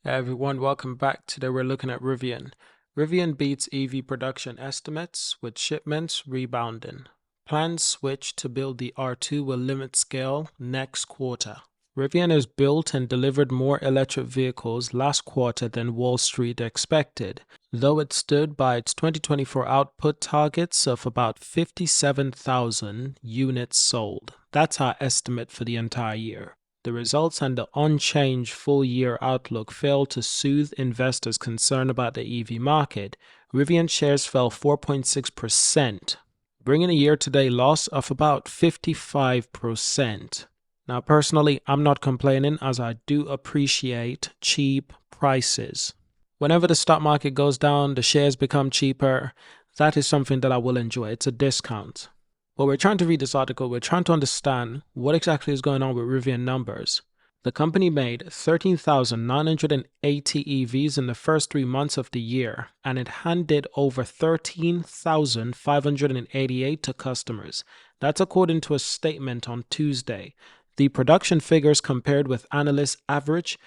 Hey everyone, welcome back. Today we're looking at Rivian. Rivian beats EV production estimates with shipments rebounding. Plans switch to build the R2 will limit scale next quarter. Rivian has built and delivered more electric vehicles last quarter than Wall Street expected, though it stood by its 2024 output targets of about 57,000 units sold. That's our estimate for the entire year. The results and the unchanged full-year outlook failed to soothe investors concerned about the EV market. Rivian shares fell 4.6%, bringing a year-to-date loss of about 55%. Now, personally, I'm not complaining as I do appreciate cheap prices. Whenever the stock market goes down, the shares become cheaper. That is something that I will enjoy. It's a discount. But we're trying to read this article, we're trying to understand what exactly is going on with Rivian numbers. The company made 13,980 EVs in the first 3 months of the year, and it handed over 13,588 to customers. That's according to a statement on Tuesday. The production figures compared with analysts' average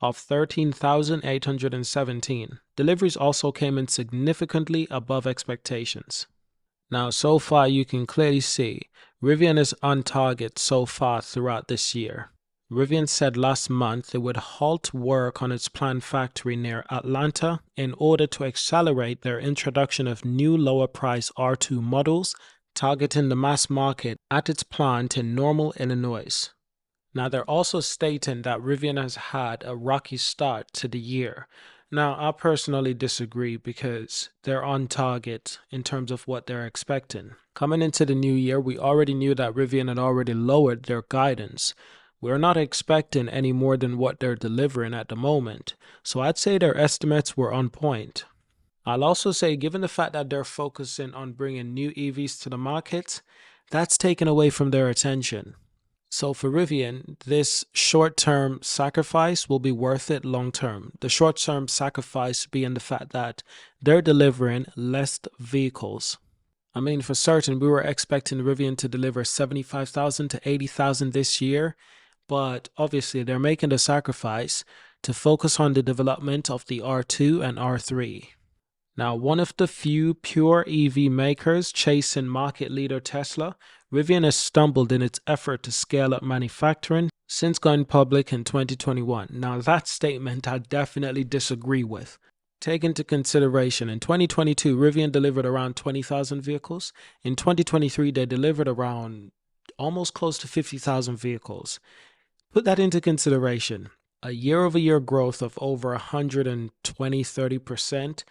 of 13,817. Deliveries also came in significantly above expectations. Now, so far you can clearly see Rivian is on target so far throughout this year. Rivian said last month it would halt work on its planned factory near Atlanta in order to accelerate their introduction of new lower-price R2 models targeting the mass market at its plant in Normal, Illinois. Now, they're also stating that Rivian has had a rocky start to the year. Now, I personally disagree because they're on target in terms of what they're expecting. Coming into the new year, we already knew that Rivian had already lowered their guidance. We're not expecting any more than what they're delivering at the moment, so I'd say their estimates were on point. I'll also say, given the fact that they're focusing on bringing new EVs to the market, that's taken away from their attention. So for Rivian, this short-term sacrifice will be worth it long-term. The short-term sacrifice being the fact that they're delivering less vehicles. I mean, for certain, we were expecting Rivian to deliver 75,000 to 80,000 this year, but obviously they're making the sacrifice to focus on the development of the R2 and R3. Now, one of the few pure EV makers chasing market leader Tesla, Rivian has stumbled in its effort to scale up manufacturing since going public in 2021. Now, that statement I definitely disagree with. Take into consideration, in 2022, Rivian delivered around 20,000 vehicles. In 2023, they delivered around almost close to 50,000 vehicles. Put that into consideration. A year-over-year growth of over 120-30%.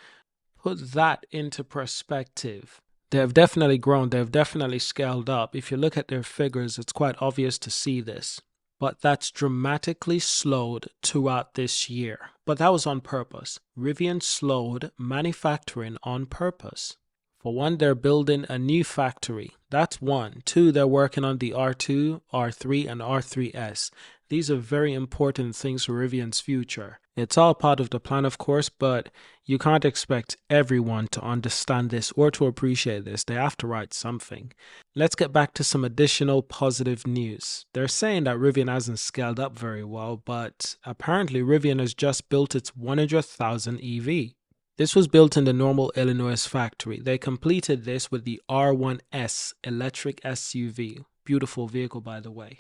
Put that into perspective. They have definitely grown, they have definitely scaled up. If you look at their figures, it's quite obvious to see this. But that's dramatically slowed throughout this year. But that was on purpose. Rivian slowed manufacturing on purpose. For one, they're building a new factory. That's one. Two, they're working on the R2, R3, and R3S. These are very important things for Rivian's future. It's all part of the plan, of course, but you can't expect everyone to understand this or to appreciate this. They have to write something. Let's get back to some additional positive news. They're saying that Rivian hasn't scaled up very well, but apparently Rivian has just built its 100,000 EV. This was built in the Normal, Illinois factory. They completed this with the R1S electric SUV. Beautiful vehicle, by the way.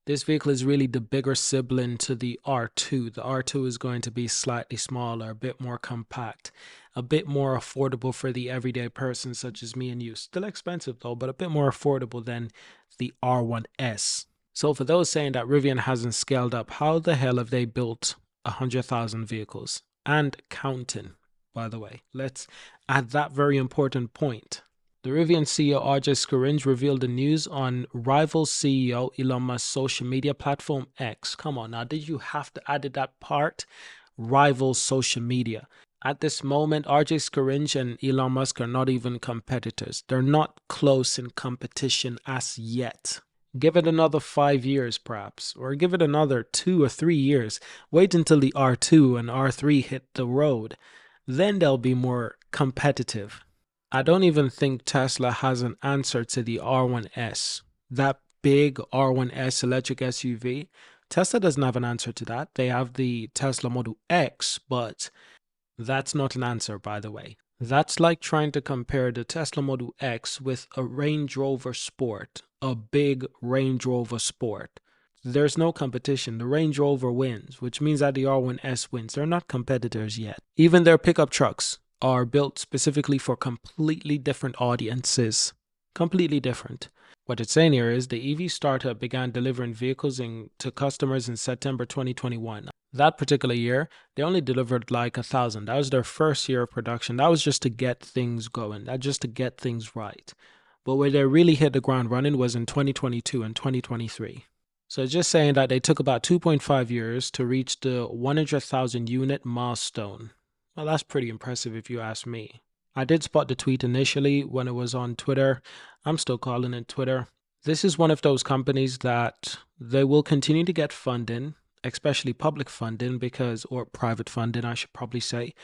This vehicle is really the bigger sibling to the R2. The R2 is going to be slightly smaller, a bit more compact, a bit more affordable for the everyday person such as me and you. Still expensive though, but a bit more affordable than the R1S. So for those saying that Rivian hasn't scaled up, how the hell have they built 100,000 vehicles? And counting, by the way. Let's add that very important point. The Rivian CEO RJ Scaringe revealed the news on rival CEO Elon Musk's social media platform X. Come on now, did you have to add that part? Rival social media. At this moment, RJ Scaringe and Elon Musk are not even competitors. They're not close in competition as yet. Give it another 5 years perhaps, or give it another 2 or 3 years. Wait until the R2 and R3 hit the road. Then they'll be more competitive. I don't even think Tesla has an answer to the R1S. That big R1S electric SUV, Tesla doesn't have an answer to that. They have the Tesla Model X, but that's not an answer, by the way. That's like trying to compare the Tesla Model X with a Range Rover Sport, a big Range Rover Sport. There's no competition. The Range Rover wins, which means that the R1S wins. They're not competitors yet. Even their pickup trucks are built specifically for completely different audiences. Completely different. What it's saying here is the EV startup began delivering vehicles to customers in September 2021. That particular year, they only delivered like 1,000. That was their first year of production. That was just to get things going. That just to get things right. But where they really hit the ground running was in 2022 and 2023. So it's just saying that they took about 2.5 years to reach the 100,000 unit milestone. Well, that's pretty impressive if you ask me. I did spot the tweet initially when it was on Twitter. I'm still calling it Twitter. This is one of those companies that they will continue to get funding, especially public funding or private funding, I should probably say,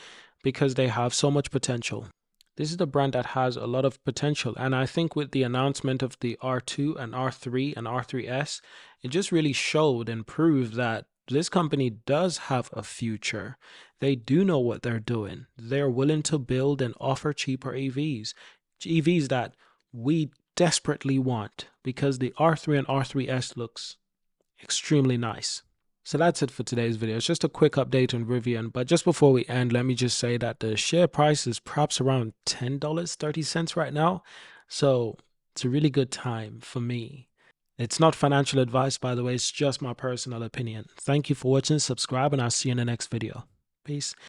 because they have so much potential. This is the brand that has a lot of potential. And I think with the announcement of the R2 and R3 and R3S, it just really showed and proved that this company does have a future. They do know what they're doing. They're willing to build and offer cheaper EVs. EVs that we desperately want because the R3 and R3S looks extremely nice. So that's it for today's video. It's just a quick update on Rivian. But just before we end, let me just say that the share price is perhaps around $10.30 right now. So it's a really good time for me. It's not financial advice, by the way. It's just my personal opinion. Thank you for watching. Subscribe, and I'll see you in the next video. Peace.